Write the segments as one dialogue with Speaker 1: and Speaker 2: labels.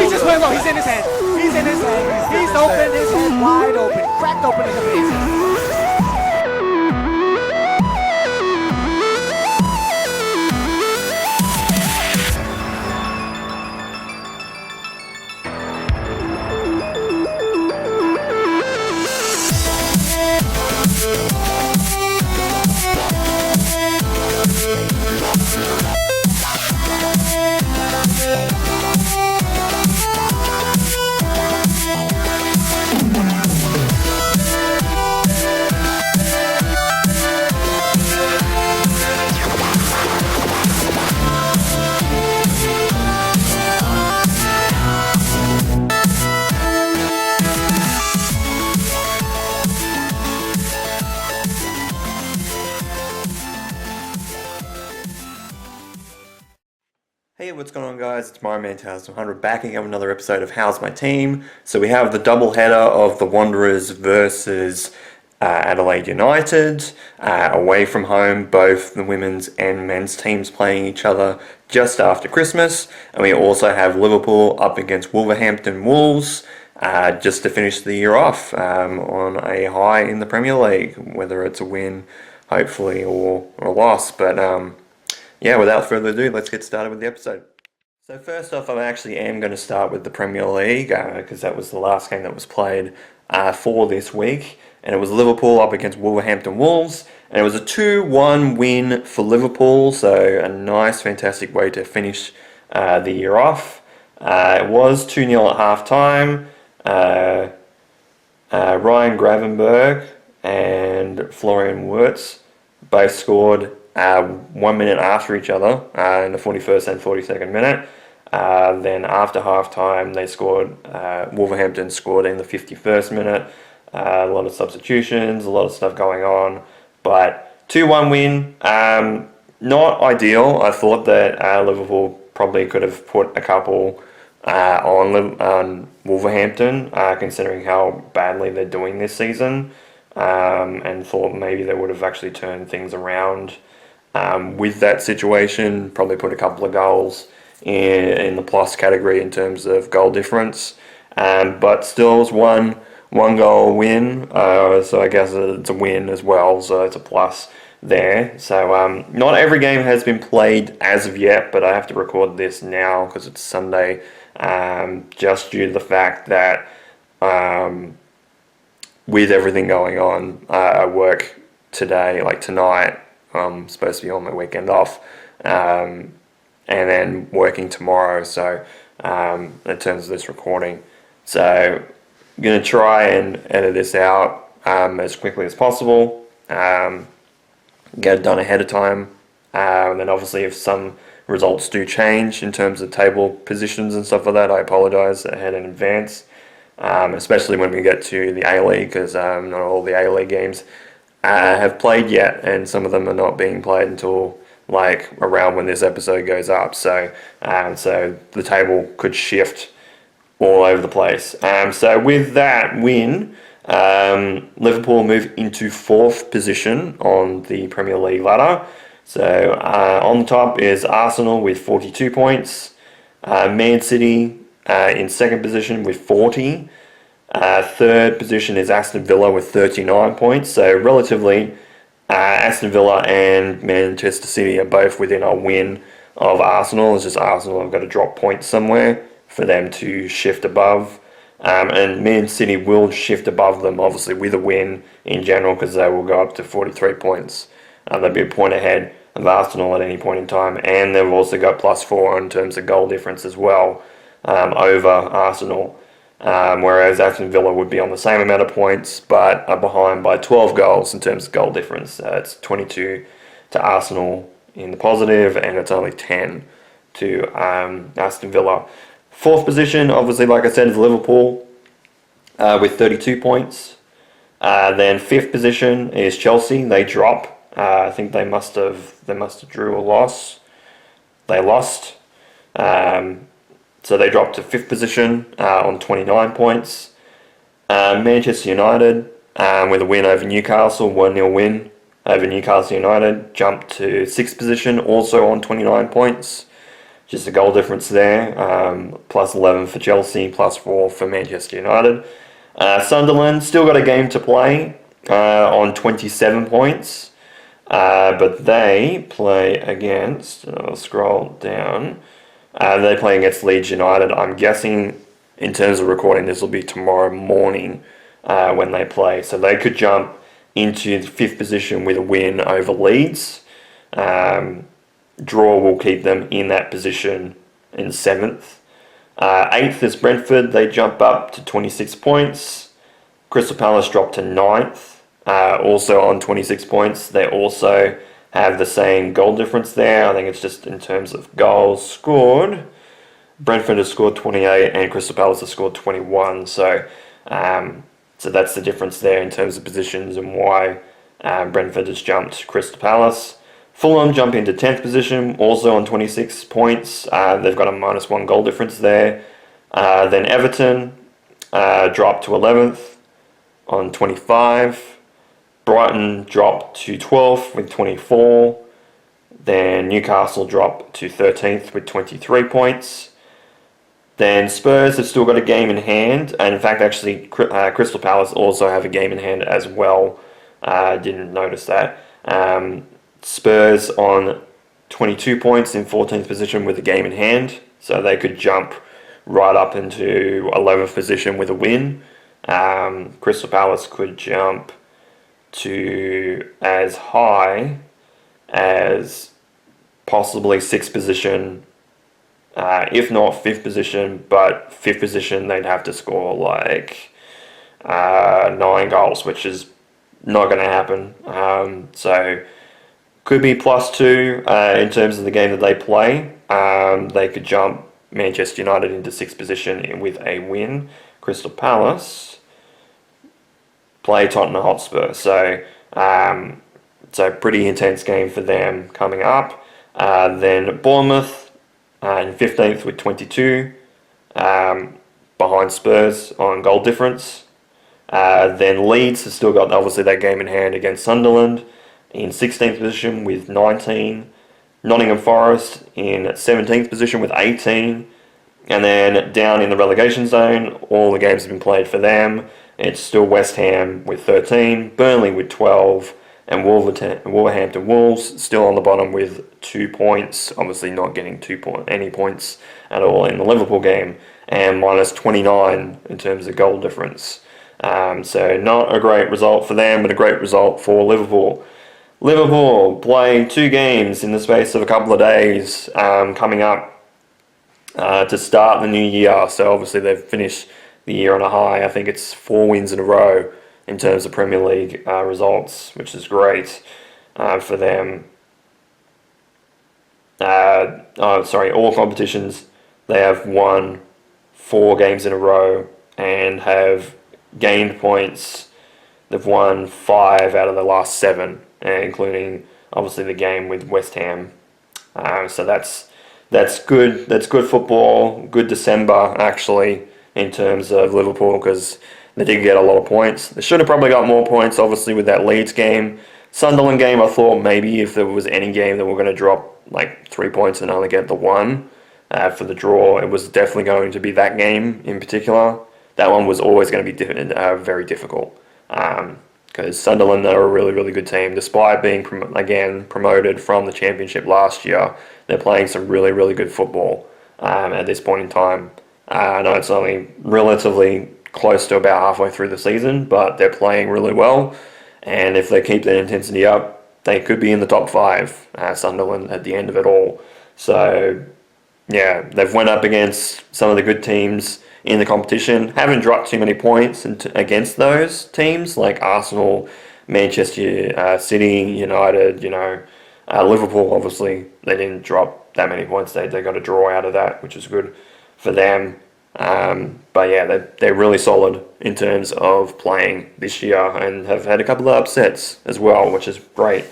Speaker 1: he just went low. He's in his head. He's in his head. He's open. His head wide open. Cracked open in the face.
Speaker 2: Hey, what's going on, guys? It's my man 100 back again with another episode of How's My Team. So we have the double header of the Wanderers versus Adelaide United, away from home, both the women's and men's teams playing each other just after Christmas. And we also have Liverpool up against Wolverhampton Wolves, just to finish the year off on a high in the Premier League, whether it's a win, hopefully, or a loss. But yeah, without further ado, let's get started with the episode. So first off, I actually am going to start with the Premier League, because that was the last game that was played for this week. And it was Liverpool up against Wolverhampton Wolves. And it was a 2-1 win for Liverpool, so a nice, fantastic way to finish the year off. It was 2-0 at half-time. Ryan Gravenberg and Florian Wirtz both scored 1 minute after each other in the 41st and 42nd minute. Then after half-time, they scored. Wolverhampton scored in the 51st minute. A lot of substitutions, a lot of stuff going on. But 2-1 win, not ideal. I thought that Liverpool probably could have put a couple on Wolverhampton, considering how badly they're doing this season. And thought maybe they would have actually turned things around with that situation, probably put a couple of goals in the plus category in terms of goal difference. But still, it was one goal win, so I guess it's a win as well, so it's a plus there. So not every game has been played as of yet, but I have to record this now because it's Sunday, just due to the fact that with everything going on, I work today, like tonight. I'm supposed to be on my weekend off, and then working tomorrow, so in terms of this recording. So I'm going to try and edit this out as quickly as possible, get it done ahead of time, and then obviously if some results do change in terms of table positions and stuff like that, I apologise ahead in advance, especially when we get to the A-League, because not all the A-League games have played yet, and some of them are not being played until like around when this episode goes up. So the table could shift all over the place. So with that win, Liverpool move into 4th position on the Premier League ladder. So on the top is Arsenal with 42 points, Man City in 2nd position with 40. 3rd position is Aston Villa with 39 points. So relatively, Aston Villa and Manchester City are both within a win of Arsenal. It's just Arsenal have got to drop points somewhere for them to shift above. And Man City will shift above them, obviously, with a win in general, because they will go up to 43 points. They'll be a point ahead of Arsenal at any point in time. And they've also got +4 in terms of goal difference as well, over Arsenal. Whereas Aston Villa would be on the same amount of points, but are behind by 12 goals in terms of goal difference. It's 22 to Arsenal in the positive, and it's only 10 to Aston Villa. 4th position, obviously, like I said, is Liverpool with 32 points. Then 5th position is Chelsea. They drop. I think they must have drew or loss. They lost. So they dropped to 5th position on 29 points. Manchester United, with a win over Newcastle, 1-0 win over Newcastle United, jumped to 6th position, also on 29 points. just a goal difference there. Plus 11 for Chelsea, plus 4 for Manchester United. Sunderland still got a game to play on 27 points. But they play against, I'll scroll down, they play against Leeds United. I'm guessing in terms of recording, this will be tomorrow morning when they play. So they could jump into the 5th position with a win over Leeds. Draw will keep them in that position in 7th. 8th is Brentford. They jump up to 26 points. Crystal Palace drop to 9th. Also on 26 points. They also have the same goal difference there. I think it's just in terms of goals scored. Brentford has scored 28 and Crystal Palace has scored 21. So that's the difference there in terms of positions and why Brentford has jumped Crystal Palace. Fulham jump into 10th position, also on 26 points. They've got a -1 goal difference there. Then Everton drop to 11th on 25. Brighton drop to 12th with 24. Then Newcastle drop to 13th with 23 points. Then Spurs have still got a game in hand. And in fact, actually, Crystal Palace also have a game in hand as well. Didn't notice that. Spurs on 22 points in 14th position with a game in hand. So they could jump right up into 11th position with a win. Crystal Palace could jump to as high as possibly 6th position, if not 5th position, but 5th position they'd have to score like 9 goals, which is not going to happen. So could be +2 in terms of the game that they play. They could jump Manchester United into 6th position with a win. Crystal Palace play Tottenham Hotspur. So pretty intense game for them coming up. Then Bournemouth in 15th with 22, behind Spurs on goal difference. Then Leeds has still got obviously that game in hand against Sunderland in 16th position with 19. Nottingham Forest in 17th position with 18. And then down in the relegation zone, all the games have been played for them. It's still West Ham with 13, Burnley with 12, and Wolverhampton Wolves still on the bottom with 2 points, obviously not getting any points at all in the Liverpool game, and -29 in terms of goal difference. So not a great result for them, but a great result for Liverpool. Liverpool play 2 games in the space of a couple of days coming up to start the new year. So obviously they've finished the year on a high. I think it's 4 wins in a row in terms of Premier League results, which is great for them. All competitions, they have won 4 games in a row and have gained points. They've won 5 out of the last 7, including obviously the game with West Ham. So that's good. That's good football. Good December actually in terms of Liverpool, because they did get a lot of points. They should have probably got more points, obviously, with that Leeds game. Sunderland game, I thought maybe if there was any game that we're going to drop like 3 points and only get the 1 for the draw, it was definitely going to be that game in particular. That one was always going to be very difficult, because Sunderland are a really, really good team. Despite being, promoted from the Championship last year, they're playing some really, really good football at this point in time. I know it's only relatively close to about halfway through the season, but they're playing really well. And if they keep their intensity up, they could be in the top 5, Sunderland, at the end of it all. So, yeah, they've went up against some of the good teams in the competition. Haven't dropped too many points against those teams, like Arsenal, Manchester City, United, Liverpool, obviously. They didn't drop that many points. They got a draw out of that, which is good for them. But yeah, they're really solid in terms of playing this year and have had a couple of upsets as well, which is great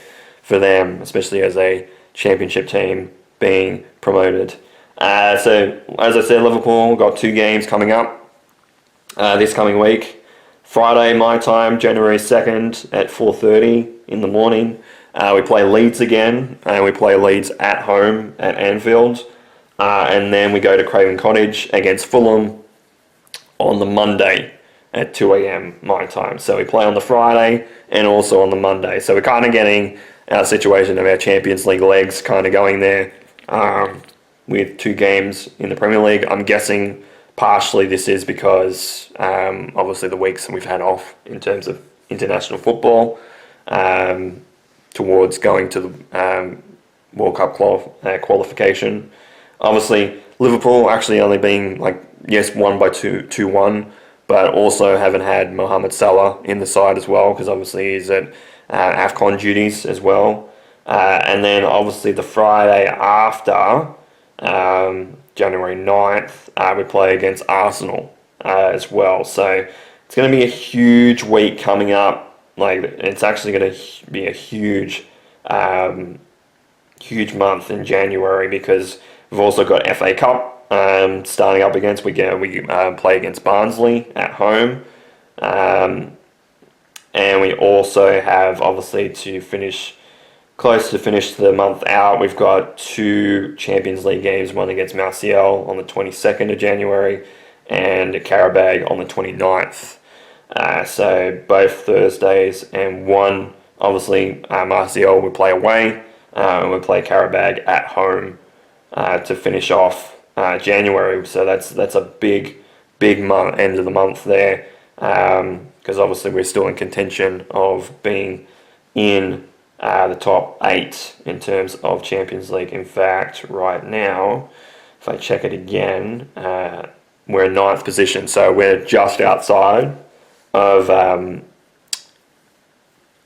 Speaker 2: for them, especially as a championship team being promoted. So as I said, Liverpool got 2 games coming up this coming week. Friday, my time, January 2nd at 4:30 in the morning. We play Leeds again, and we play Leeds at home at Anfield. and then we go to Craven Cottage against Fulham on the Monday at 2 a.m. my time. So we play on the Friday and also on the Monday. So we're kind of getting our situation of our Champions League legs kind of going there with 2 games in the Premier League. I'm guessing partially this is because obviously the weeks we've had off in terms of international football towards going to the World Cup qualification. Obviously, Liverpool actually only being won by 2-1, but also haven't had Mohamed Salah in the side as well, because obviously he's at AFCON duties as well. And then obviously the Friday after, January 9th, we play against Arsenal as well. So it's going to be a huge week coming up. It's actually going to be a huge month in January, because we've also got FA Cup starting up against. We play against Barnsley at home, and we also have obviously to finish the month out. We've got 2 Champions League games, one against Marseille on the 22nd of January and Qarabag on the 29th. So both Thursdays, and one obviously Marseille we play away. And we play Qarabag at home to finish off January. So that's a big month, end of the month there, because obviously we're still in contention of being in the top 8 in terms of Champions League. In fact, right now, if I check it again, we're in 9th position. So we're just outside of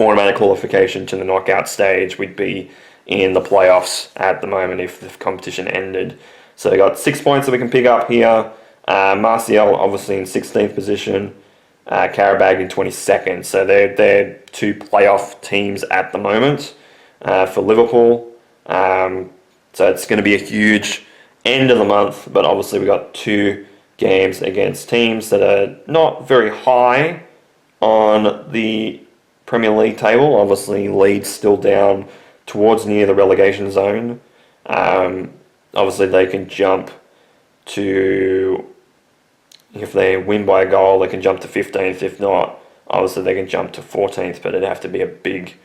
Speaker 2: automatic qualification to the knockout stage. We'd be in the playoffs at the moment if the competition ended. So they got 6 points that we can pick up here. Marseille obviously in 16th position, Qarabag in 22nd. So they're 2 playoff teams at the moment for Liverpool. So it's going to be a huge end of the month, but obviously we got 2 games against teams that are not very high on the Premier League table. Obviously Leeds still down towards near the relegation zone. Obviously they can jump to, if they win by a goal, they can jump to 15th. If not, obviously they can jump to 14th, but it'd have to be a big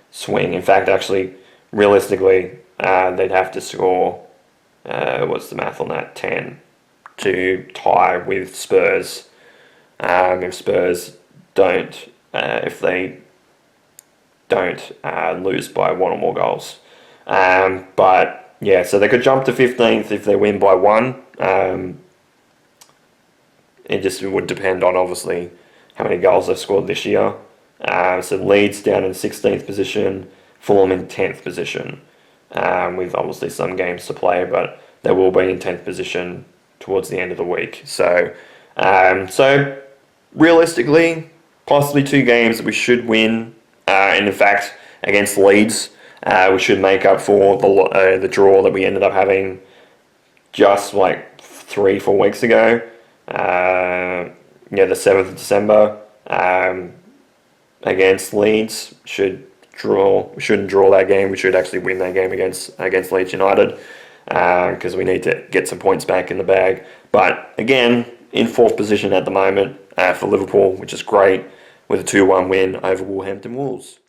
Speaker 2: swing. In fact, actually, realistically, they'd have to score, what's the math on that, 10 to tie with Spurs. If Spurs don't, if they don't lose by 1 or more goals. But yeah, so they could jump to 15th if they win by 1. It just would depend on obviously how many goals they've scored this year. So Leeds down in 16th position, Fulham in 10th position, with obviously some games to play, but they will be in 10th position towards the end of the week. So realistically, possibly 2 games that we should win. And in fact, against Leeds, we should make up for the draw that we ended up having just 3-4 weeks ago. The 7th of December against Leeds. Shouldn't draw that game. We should actually win that game against Leeds United, because we need to get some points back in the bag. But again, in 4th position at the moment for Liverpool, which is great, with a 2-1 win over Wolverhampton Wolves.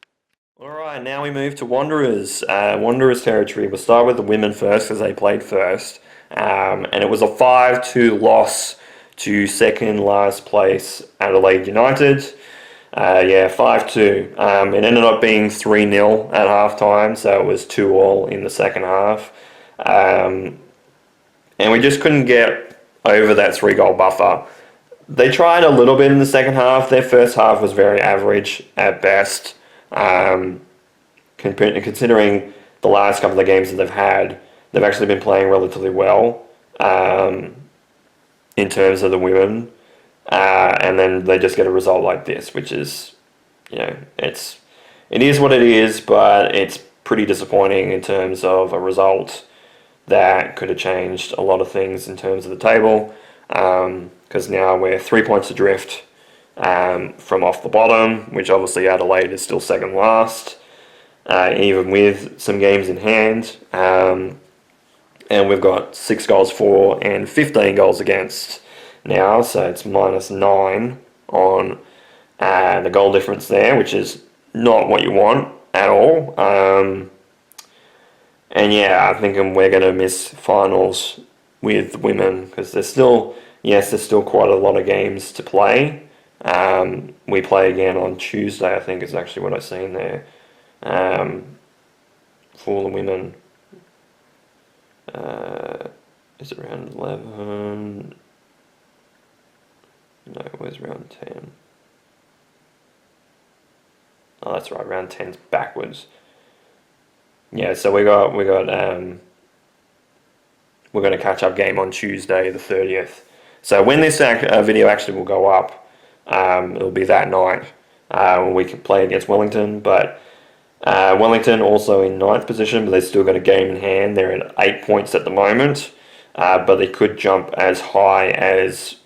Speaker 2: Alright, now we move to Wanderers. Wanderers territory. We'll start with the women first, because they played first. And it was a 5-2 loss to second last place Adelaide United. 5-2. It ended up being 3-0 at half time, so it was 2-2 in the second half. And we just couldn't get over that 3-goal buffer. They tried a little bit in the second half. Their first half was very average at best. Considering the last couple of games that they've had, they've actually been playing relatively well in terms of the women. And then they just get a result like this, which is, it is what it is, but it's pretty disappointing in terms of a result that could have changed a lot of things in terms of the table. Because now we're 3 points adrift from off the bottom, which obviously Adelaide is still second last, even with some games in hand. And and we've got 6 goals for and 15 goals against now, so it's -9 on the goal difference there, which is not what you want at all. And yeah, I think we're going to miss finals with women because there's still quite a lot of games to play. We play again on Tuesday, I think is actually what I've seen there, for the women. Is it round 11? No, it was round 10. Oh, that's right, round 10's backwards. Yeah, so we're going to catch up game on Tuesday the 30th. So when this video actually will go up, it'll be that night when we can play against Wellington. But Wellington also in 9th position, but they've still got a game in hand. They're at 8 points at the moment, but they could jump as high as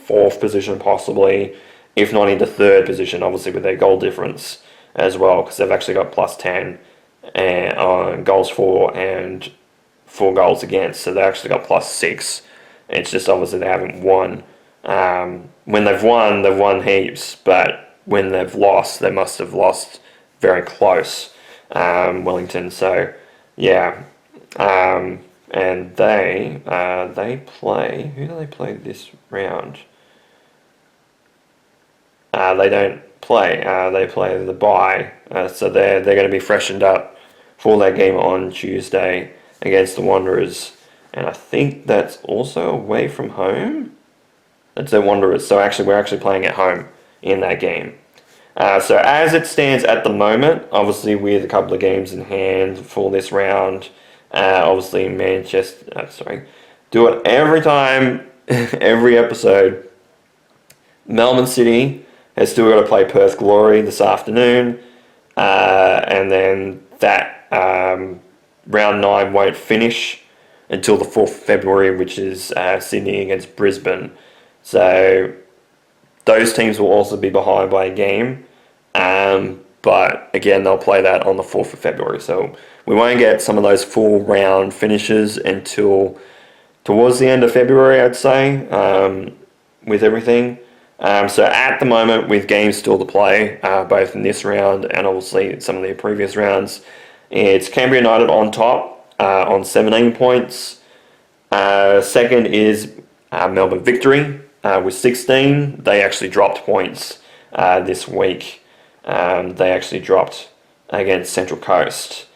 Speaker 2: 4th position possibly, if not into 3rd position, obviously with their goal difference as well, because they've actually got +10 and on goals for and 4 goals against, so they actually got +6. It's just obviously they haven't won. When they've won heaps, but when they've lost, they must have lost very close, Wellington. So yeah, and they play. Who do they play this round? They don't play. They play the bye, so they're going to be freshened up for that game on Tuesday against the Wanderers, and I think that's also away from home. That's the Wanderers. So actually, we're actually playing at home in that game. So as it stands at the moment, obviously with a couple of games in hand for this round, obviously do it every time, every episode. Melbourne City has still got to play Perth Glory this afternoon, and then that round 9 won't finish until the 4th of February, which is Sydney against Brisbane. So those teams will also be behind by a game, but again, they'll play that on the 4th of February. So we won't get some of those full round finishes until towards the end of February, I'd say, with everything. So at the moment, with games still to play, both in this round and obviously some of the previous rounds, it's Canberra United on top on 17 points. Second is Melbourne Victory with 16. They actually dropped points this week. They actually dropped against Central Coast.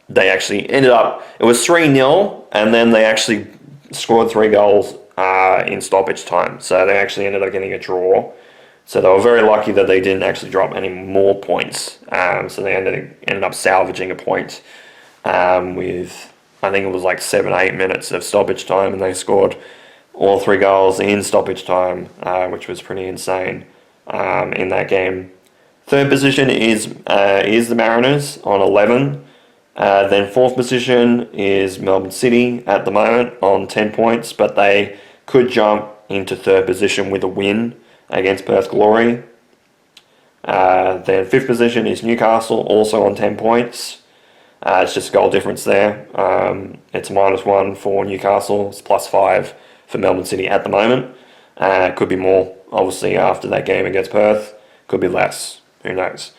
Speaker 2: They actually ended up, it was 3-0, and then they actually scored 3 goals in stoppage time. So they actually ended up getting a draw. So they were very lucky that they didn't actually drop any more points. So they ended up salvaging a point with, I think it was like 7-8 minutes of stoppage time, and they scored all 3 goals in stoppage time, which was pretty insane in that game. Third position is the Mariners on 11. Then 4th position is Melbourne City at the moment on 10 points, but they could jump into 3rd position with a win against Perth Glory. Then 5th position is Newcastle, also on 10 points. It's just a goal difference there. It's -1 for Newcastle, it's +5 for Melbourne City at the moment. It could be more, obviously, after that game against Perth. Could be less, who knows.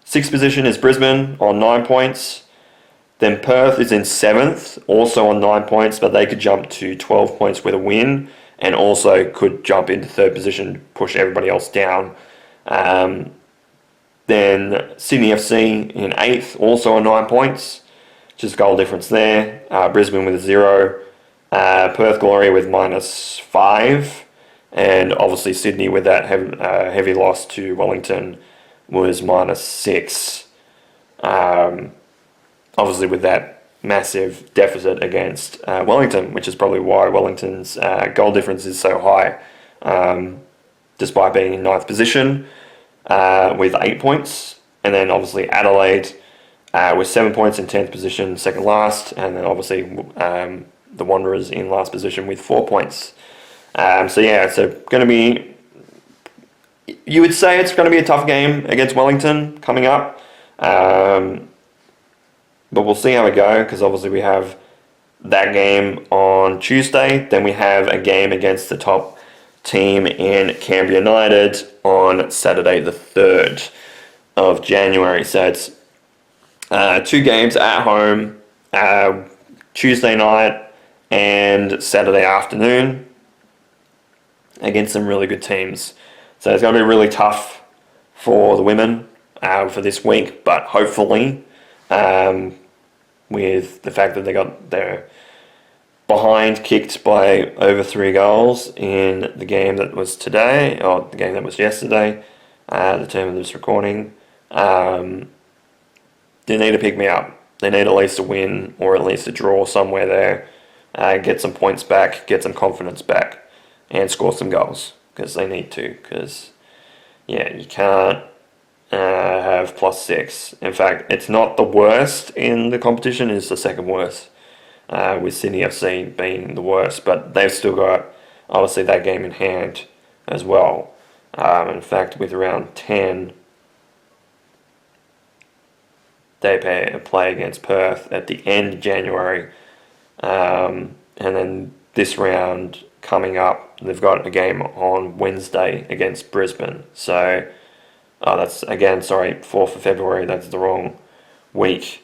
Speaker 2: 6th position is Brisbane on 9 points. Then Perth is in 7th, also on 9 points, but they could jump to 12 points with a win, and also could jump into 3rd position, push everybody else down. Then Sydney FC in 8th, also on 9 points, just goal difference there. Brisbane with a 0. Perth Glory with -5. And obviously Sydney with that heavy loss to Wellington was -6. Obviously with that massive deficit against Wellington, which is probably why Wellington's goal difference is so high, despite being in 9th position with 8 points. And then obviously Adelaide with 7 points in 10th position, second last. And then obviously the Wanderers in last position with 4 points. So yeah, it's going to be, you would say it's going to be a tough game against Wellington coming up. But we'll see how we go, because obviously we have that game on Tuesday. Then we have a game against the top team in Canberra United on Saturday the 3rd of January. So it's 2 games at home, Tuesday night and Saturday afternoon against some really good teams. So it's going to be really tough for the women for this week, but hopefully with the fact that they got their behind kicked by over 3 goals in the game that was today, or the game that was yesterday, the time of this recording, they need to pick me up. They need at least a win or at least a draw somewhere there, get some points back, get some confidence back, and score some goals, because they need to, because, yeah, you can't have +6. In fact, it's not the worst in the competition, it's the second worst, with Sydney FC being the worst, but they've still got, obviously, that game in hand as well. In fact, with round 10, they play against Perth at the end of January, and then this round coming up, they've got a game on Wednesday against Brisbane. So, that's again, sorry, 4th of February, that's the wrong week.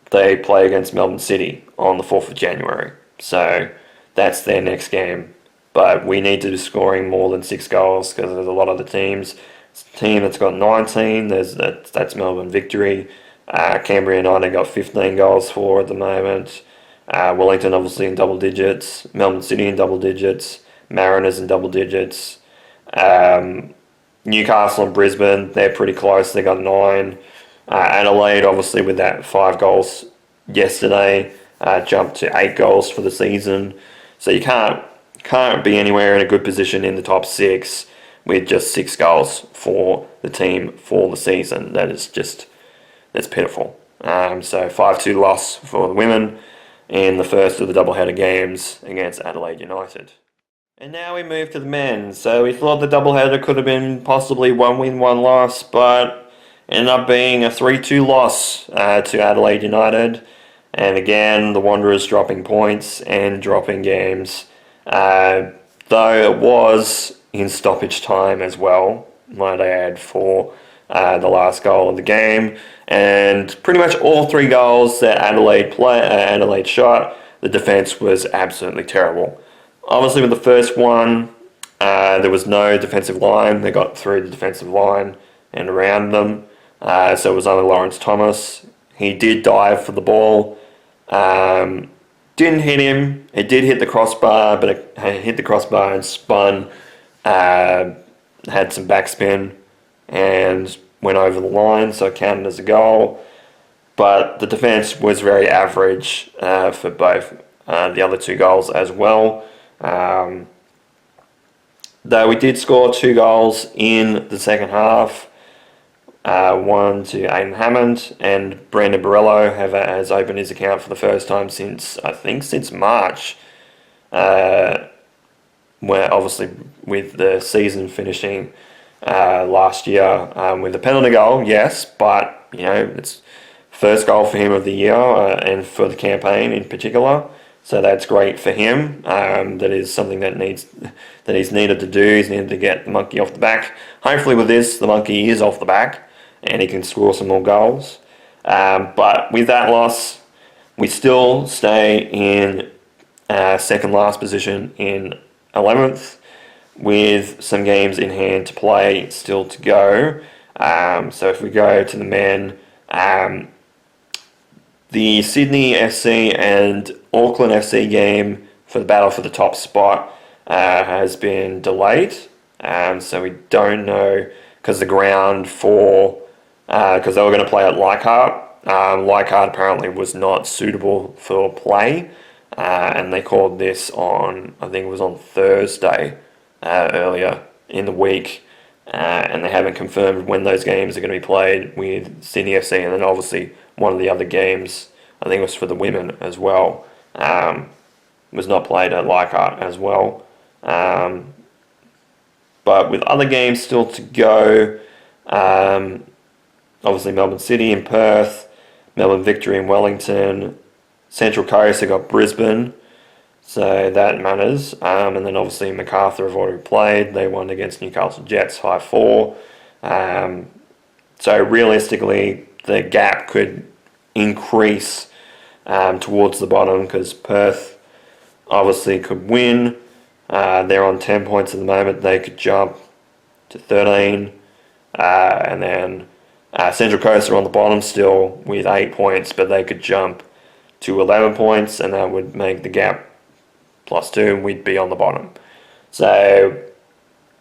Speaker 2: They play against Melbourne City on the 4th of January. So that's their next game. But we need to be scoring more than 6 goals, because there's a lot of the teams. It's a team that's got 19, that's Melbourne Victory. Canberra United got 15 goals for at the moment. Wellington obviously in double digits. Melbourne City in double digits. Mariners in double digits. Newcastle and Brisbane, they're pretty close. They got 9. Adelaide, obviously, with that 5 goals yesterday, jumped to 8 goals for the season. So you can't be anywhere in a good position in the top 6 with just 6 goals for the team for the season. That's pitiful. So 5-2 loss for the women in the first of the doubleheader games against Adelaide United. And now we move to the men. So we thought the doubleheader could have been possibly 1 win, 1 loss, but ended up being a 3-2 loss to Adelaide United. And again, the Wanderers dropping points and dropping games. Though it was in stoppage time as well, might I add, for the last goal of the game. And pretty much all 3 goals that Adelaide shot, the defence was absolutely terrible. Obviously, with the first one, there was no defensive line. They got through the defensive line and around them. So it was only Lawrence Thomas. He did dive for the ball. Didn't hit him. It did hit the crossbar, but it hit the crossbar and spun. Had some backspin and went over the line, so it counted as a goal. But the defence was very average for both the other 2 goals as well. Though we did score 2 goals in the second half. One to Aidan Hammond, and Brandon Borrello has opened his account for the first time since March. Where obviously with the season finishing last year with a penalty goal, yes, but it's first goal for him of the year and for the campaign in particular. So that's great for him. That is something that he's needed to do. He's needed to get the monkey off the back. Hopefully with this, the monkey is off the back and he can score some more goals. But with that loss, we still stay in second last position in 11th with some games in hand to play still to go. So if we go to the men, the Sydney FC and Auckland FC game for the battle for the top spot has been delayed. So we don't know, because the ground because they were going to play at Leichhardt. Leichhardt apparently was not suitable for play. And they called this on, I think it was on Thursday earlier in the week. And they haven't confirmed when those games are going to be played with Sydney FC. And then obviously one of the other games, I think it was for the women as well, was not played at Leichhardt as well. But with other games still to go, obviously Melbourne City and Perth, Melbourne Victory and Wellington, Central Coast have got Brisbane, so that matters. And then obviously Macarthur have already played. They won against Newcastle Jets 5-4. So realistically, the gap could increase towards the bottom because Perth obviously could win. They're on 10 points at the moment. They could jump to 13. And then Central Coast are on the bottom still with 8 points, but they could jump to 11 points, and that would make the gap +2, and we'd be on the bottom. So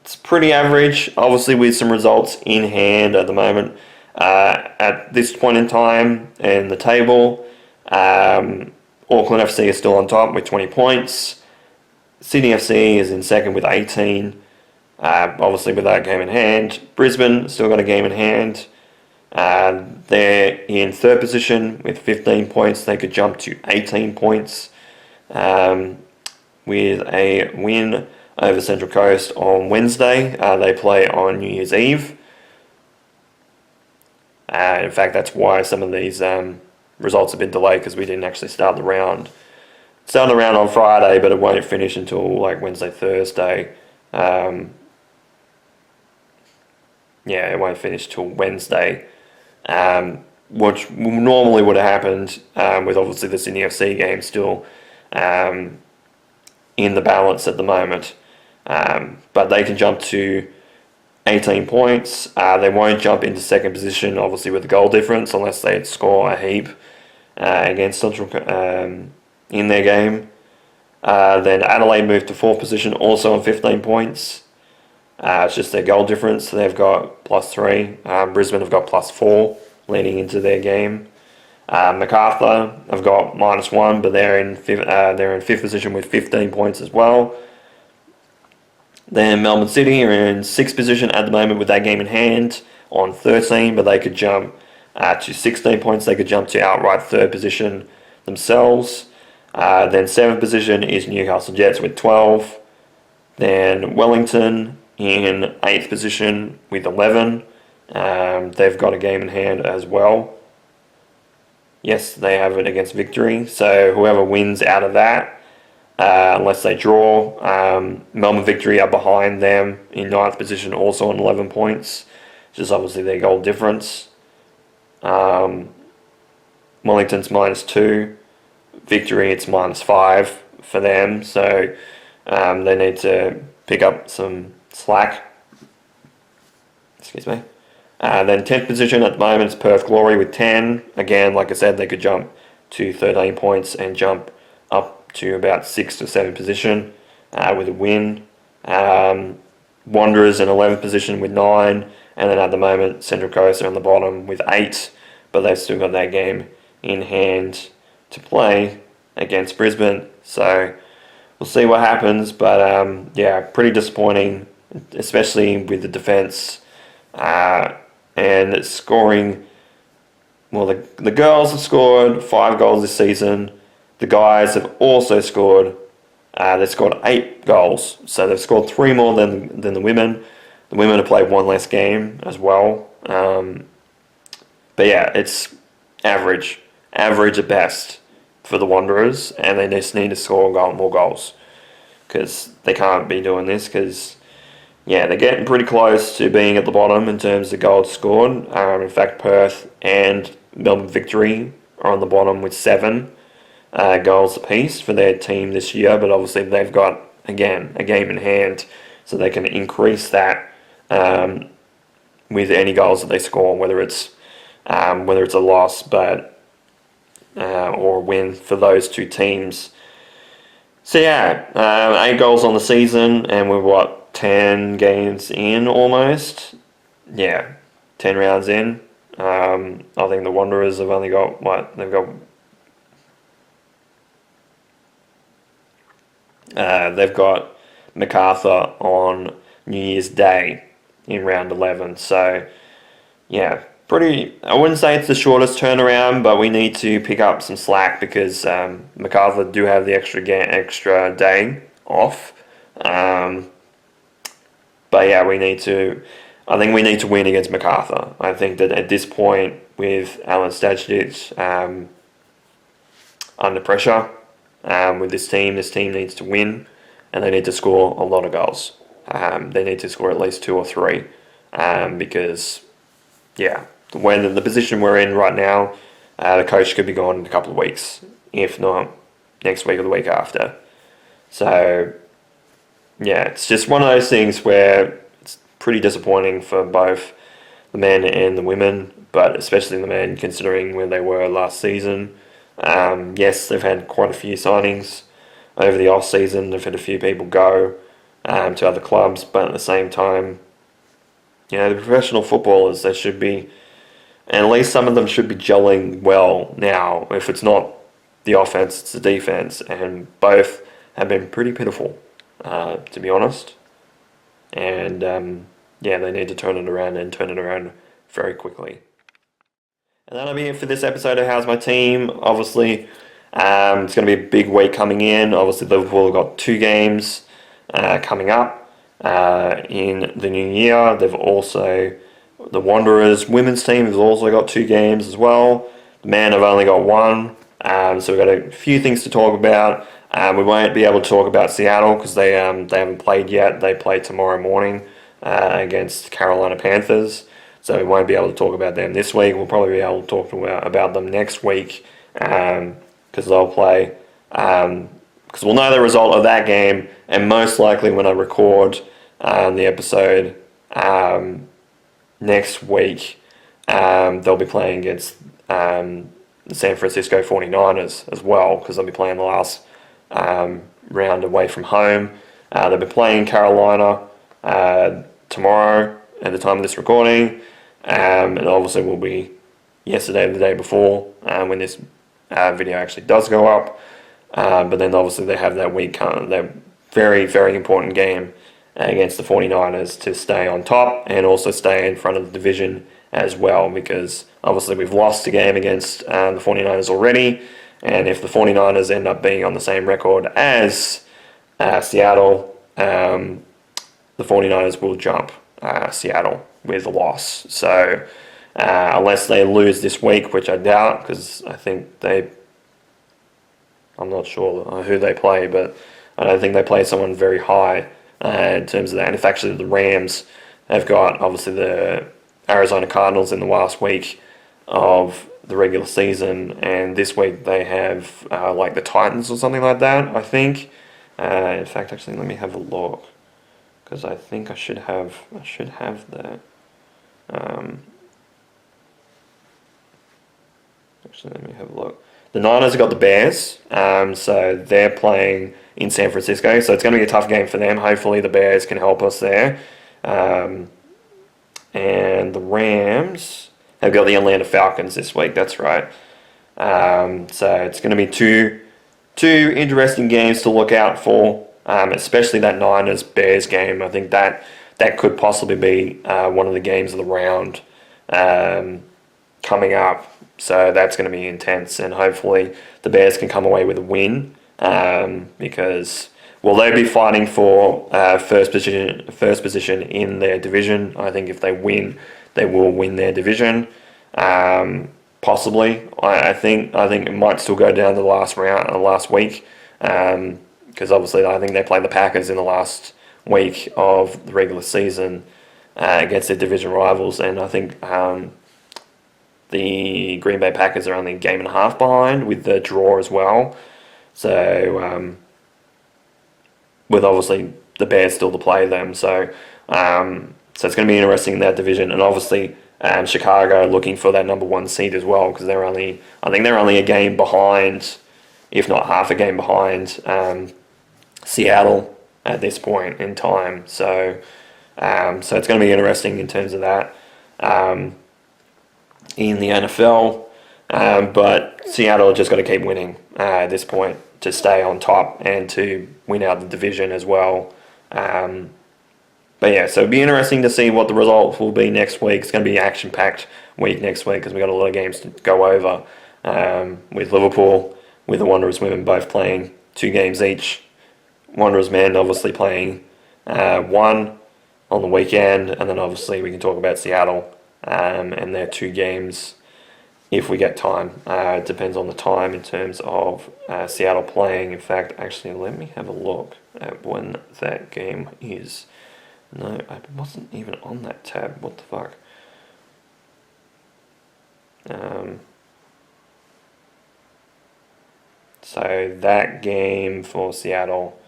Speaker 2: it's pretty average, obviously with some results in hand at the moment. At this point in time in the table, Auckland FC is still on top with 20 points. Sydney FC is in second with 18, obviously with that game in hand. Brisbane still got a game in hand. They're in third position with 15 points. They could jump to 18 points with a win over Central Coast on Wednesday. They play on New Year's Eve. In fact, that's why some of these results have been delayed, because we didn't actually start the round. Start the round on Friday, but it won't finish until like Wednesday, Thursday. It won't finish till Wednesday. Which normally would have happened with obviously the Sydney FC game still in the balance at the moment. But they can jump to 18 points. They won't jump into second position, obviously, with the goal difference, unless they score a heap against Central in their game. Then Adelaide moved to fourth position, also on 15 points. It's just their goal difference. They've got +3. Brisbane have got +4 leading into their game. Macarthur have got -1, but they're in fifth position with 15 points as well. Then Melbourne City are in sixth position at the moment with that game in hand on 13, but they could jump to 16 points. They could jump to outright third position themselves. Then seventh position is Newcastle Jets with 12. Then Wellington in 8th position with 11. They've got a game in hand as well. Yes, they have it against Victory. So whoever wins out of that, unless they draw, Melbourne Victory are behind them in 9th position, also on 11 points. Just obviously their goal difference. Wellington's -2. Victory, it's -5 for them. So they need to pick up some slack. Excuse me. Then 10th position at the moment is Perth Glory with 10. Again, like I said, they could jump to 13 points and jump up to about 6th or 7th position with a win. Wanderers in 11th position with 9. And then at the moment, Central Coast are on the bottom with 8. But they've still got that game in hand to play against Brisbane. So we'll see what happens. But pretty disappointing, especially with the defence. And scoring, well, the girls have scored 5 goals this season. The guys have also scored, they've scored 8 goals. So they've scored 3 more than the women. The women have played 1 less game as well. But yeah, it's average at best for the Wanderers. And they just need to score more goals. Because they can't be doing this, because they're getting pretty close to being at the bottom in terms of goals scored. In fact, Perth and Melbourne Victory are on the bottom with 7 goals apiece for their team this year. But obviously they've got, again, a game in hand, so they can increase that with any goals that they score, whether it's a loss or a win for those two teams. So 8 goals on the season, and we're 10 games in almost. 10 rounds in. I think the Wanderers have only got they've got Macarthur on New Year's Day in round 11. So I wouldn't say it's the shortest turnaround, but we need to pick up some slack because Macarthur do have the extra day off. But we need to I think we need to win against MacArthur. I think that at this point, with Alan Stajcic under pressure, with this team needs to win, and they need to score a lot of goals. They need to score at least 2 or 3, because, when the position we're in right now, the coach could be gone in a couple of weeks, if not next week or the week after. So, it's just one of those things where it's pretty disappointing for both the men and the women, but especially the men considering where they were last season. Yes, they've had quite a few signings over the off-season. They've had a few people go to other clubs, but at the same time, the professional footballers, they should be, and at least some of them should be gelling well now. If it's not the offense, it's the defense, and both have been pretty pitiful, to be honest. And they need to turn it around very quickly. And that'll be it for this episode of How's My Team. Obviously, it's going to be a big week coming in. Obviously, Liverpool have got 2 games coming up in the new year. They've also, the Wanderers women's team has also got 2 games as well. The men have only got 1. So we've got a few things to talk about. We won't be able to talk about Seattle because they haven't played yet. They play tomorrow morning against Carolina Panthers. So we won't be able to talk about them this week. We'll probably be able to talk about them next week because they'll play. Because we'll know the result of that game, and most likely when I record the episode next week, they'll be playing against the San Francisco 49ers as well, because they'll be playing the last round away from home. They'll be playing Carolina tomorrow at the time of this recording, and obviously will be yesterday or the day before when this video actually does go up. But then obviously they have that week, that very, very important game against the 49ers to stay on top and also stay in front of the division as well, because obviously we've lost a game against the 49ers already, and if the 49ers end up being on the same record as Seattle, the 49ers will jump Seattle with a loss. So unless they lose this week, which I doubt, because I think I'm not sure who they play, but I don't think they play someone very high in terms of that. And if actually the Rams have got obviously the Arizona Cardinals in the last week of the regular season, and this week they have like the Titans or something like that, I think. In fact, actually, let me have a look, because I think I should have that. Actually, let me have a look. The Niners have got the Bears, so they're playing in San Francisco, so it's going to be a tough game for them. Hopefully the Bears can help us there. And the Rams have got the Atlanta Falcons this week, that's right. So it's going to be two interesting games to look out for, especially that Niners-Bears game. I think that could possibly be one of the games of the round coming up. So that's going to be intense, and hopefully the Bears can come away with a win, because they'll be fighting for first position in their division. I think if they win, they will win their division. Possibly, I think it might still go down to the last week, because obviously I think they play the Packers in the last week of the regular season against their division rivals, and I think the Green Bay Packers are only a game and a half behind with the draw as well. So with obviously the Bears still to play them, so it's going to be interesting in that division, and obviously Chicago looking for that number 1 seed as well, because they're only a game behind, if not half a game behind Seattle at this point in time. So it's going to be interesting in terms of that in the NFL. But Seattle just got to keep winning at this point to stay on top and to win out the division as well. But yeah, so it'll be interesting to see what the results will be next week. It's going to be an action-packed week next week, because we've got a lot of games to go over, with Liverpool, with the Wanderers women both playing 2 games each. Wanderers men obviously playing 1, on the weekend, and then obviously we can talk about Seattle and their 2 games if we get time. It depends on the time in terms of Seattle playing. In fact, actually, let me have a look at when that game is. No, I wasn't even on that tab. What the fuck? So that game for Seattle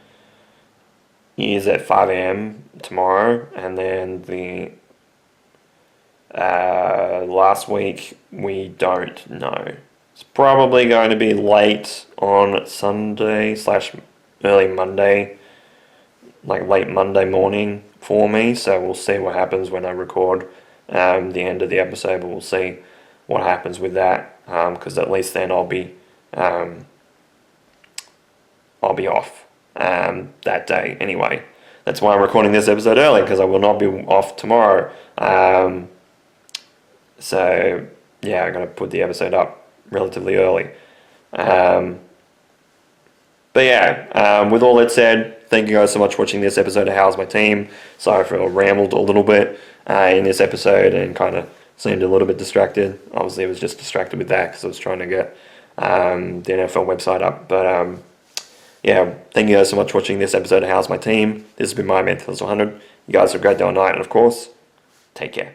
Speaker 2: is at 5 a.m. tomorrow, and then the last week we don't know. It's probably going to be late on Sunday / early Monday, like late Monday morning for me. So we'll see what happens when I record the end of the episode, but we'll see what happens with that, because at least then I'll be off that day anyway. That's why I'm recording this episode early, because I will not be off tomorrow. So yeah, I'm going to put the episode up relatively early. But yeah, with all that said, thank you guys so much for watching this episode of How's My Team. Sorry if I rambled a little bit in this episode and kind of seemed a little bit distracted. Obviously, I was just distracted with that because I was trying to get the NFL website up. But yeah, thank you guys so much for watching this episode of How's My Team. This has been my Mental 100. You guys have a great day or night, and of course, take care.